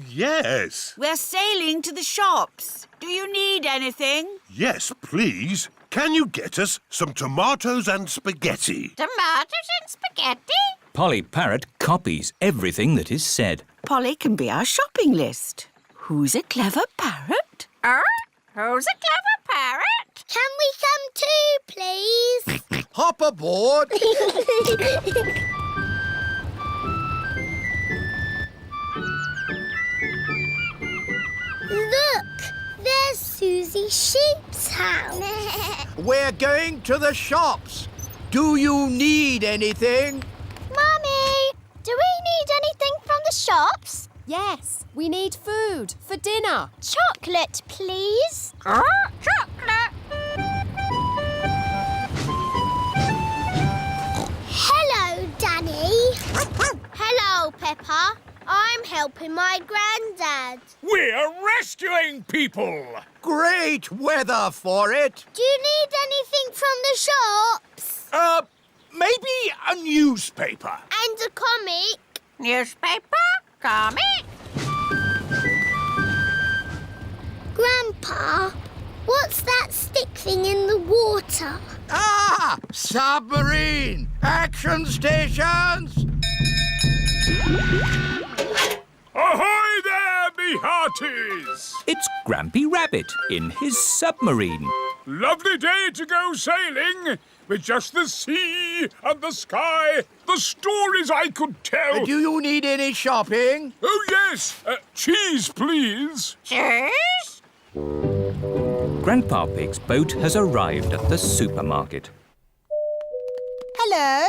Yes. We're sailing to the shops. Do you need anything? Yes, please. Can you get us some tomatoes and spaghetti? Tomatoes and spaghetti? Polly Parrot copies everything that is said. Polly can be our shopping list. Who's a clever parrot? Who's a clever parrot? Can we come too, please? Hop aboard. Look, there's Susie Sheep's house. We're going to the shops. Do you need anything? Mummy, do we need anything from the shops? Yes, we need food for dinner. Chocolate, please. Chocolate. Hello, Danny. Hello, Peppa. I'm helping my granddad. We're rescuing people! Great weather for it. Do you need anything from the shops? Maybe a newspaper. And a comic? Newspaper? Comic? Grandpa, what's that stick thing in the water? Ah! Submarine! Action stations! Ahoy there, me hearties! It's Grampy Rabbit in his submarine. Lovely day to go sailing with just the sea and the sky. The stories I could tell. Do you need any shopping? Oh, yes. Cheese, please. Cheese? Grandpa Pig's boat has arrived at the supermarket. Hello.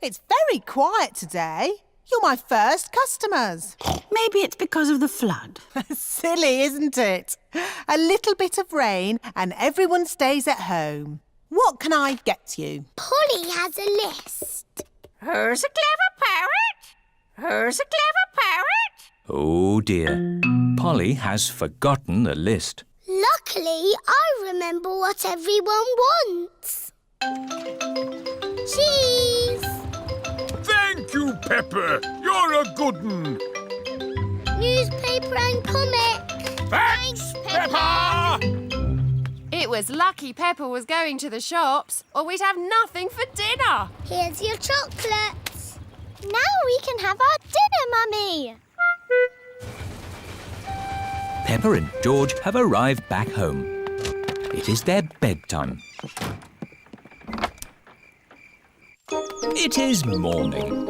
It's very quiet today. You're my first customers. Maybe it's because of the flood. Silly, isn't it? A little bit of rain and everyone stays at home. What can I get you? Polly has a list. Who's a clever parrot? Who's a clever parrot? Oh dear. Polly has forgotten the list. Luckily, I remember what everyone wants. Cheese! Thank you, Pepper. You're a good un. Newspaper and comic. Thanks, Peppa! It was lucky Peppa was going to the shops, or we'd have nothing for dinner. Here's your chocolates. Now we can have our dinner, Mummy. Peppa and George have arrived back home. It is their bedtime. It is morning.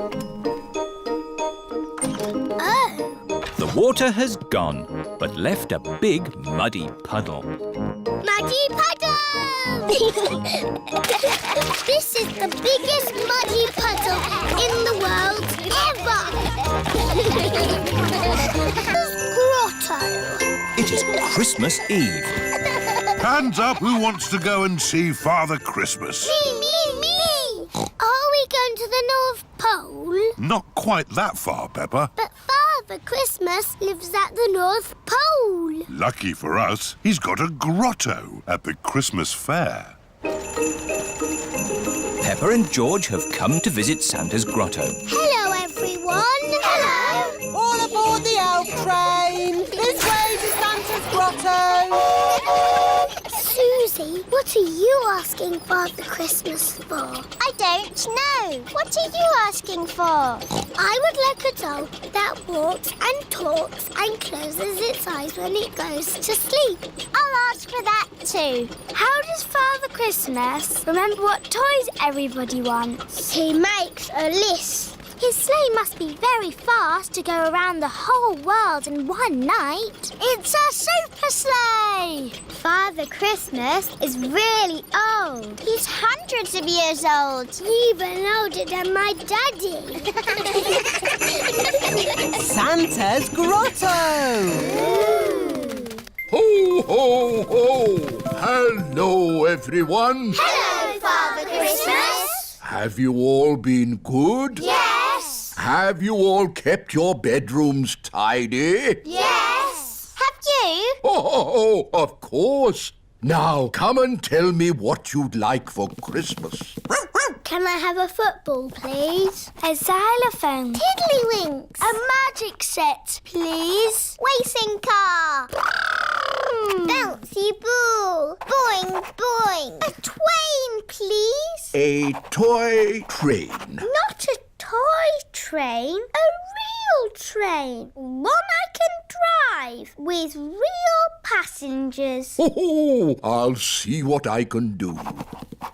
Oh, The water has gone, but left a big muddy puddle. muddy puddle! This is the biggest muddy puddle in the world ever! Grotto. It is Christmas Eve. Hands up who wants to go and see Father Christmas. Me! Are we going to the North Pole? Not quite that far, Peppa. But Father Christmas lives at the North Pole. Lucky for us, he's got a grotto at the Christmas fair. Peppa and George have come to visit Santa's grotto. Hello, everyone. Hello. All aboard the elf train. This way to Santa's grotto. Susie, what are you asking Father Christmas for? I don't know. What are you asking for? I would like a doll that walks and talks and closes its eyes when it goes to sleep. I'll ask for that too. How does Father Christmas remember what toys everybody wants? He makes a list. His sleigh must be very fast to go around the whole world in one night. It's a super sleigh! Father Christmas is really old. He's hundreds of years old. Even older than my daddy. Santa's grotto. Ho, ho, ho! Hello, everyone. Hello, Father Christmas. Have you all been good? Yes. Have you all kept your bedrooms tidy? Yes. too? Oh, of course. Now, come and tell me what you'd like for Christmas. Can I have a football, please? A xylophone. Tiddlywinks. A magic set, please. Racing car. Bouncy ball. Boing, boing. A twain, please. A toy train. Not a toy train. A real train. One I can drive with real passengers. Oh, I'll see what I can do.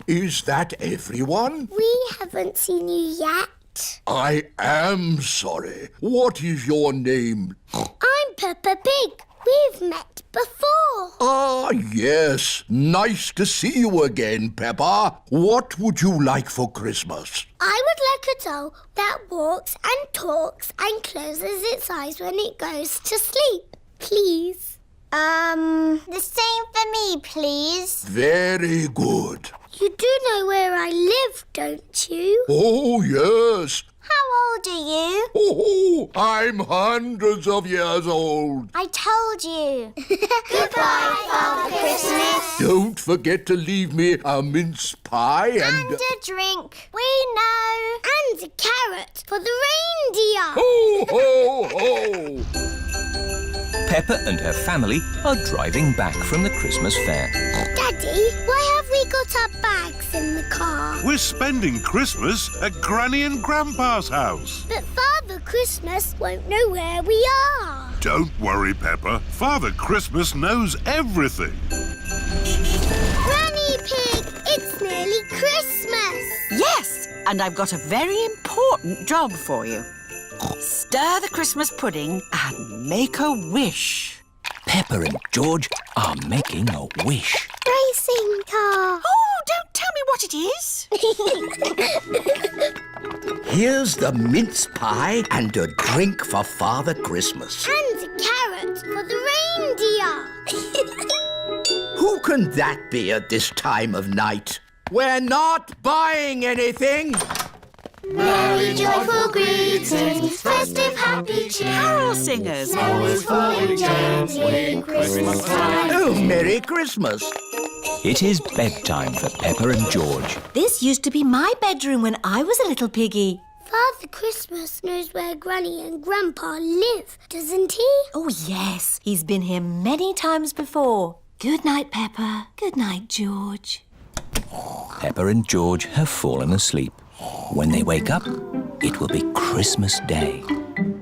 Is that everyone? We haven't seen you yet. I am sorry. What is your name? I'm Peppa Pig. We've met before. Ah, yes. Nice to see you again, Peppa. What would you like for Christmas? I would like a doll that walks and talks and closes its eyes when it goes to sleep. Please. The same for me, please. Very good. You do know where I live, don't you? Oh, yes. How old are you? Oh, I'm hundreds of years old. I told you. Goodbye, Father Christmas. Don't forget to leave me a mince pie And a drink. We know. And a carrot for the reindeer. Ho, ho, ho! Peppa and her family are driving back from the Christmas fair. Daddy, why have we got our bags in the car? We're spending Christmas at Granny and Grandpa's house. But Father Christmas won't know where we are. Don't worry, Peppa. Father Christmas knows everything. Granny Pig, it's nearly Christmas. Yes, and I've got a very important job for you. Stir the Christmas pudding and make a wish. Peppa and George are making a wish. Racing car. Oh, don't tell me what it is. Here's the mince pie and a drink for Father Christmas. And a carrot for the reindeer. Who can that be at this time of night? We're not buying anything. Merry joyful greetings, festive happy cheer. Carol singers. Always falling gently, Christmas time. Oh, Merry Christmas. It is bedtime for Peppa and George. This used to be my bedroom when I was a little piggy. Father Christmas knows where Granny and Grandpa live, doesn't he? Oh, yes. He's been here many times before. Good night, Peppa. Good night, George. Peppa and George have fallen asleep. When they wake up, it will be Christmas Day.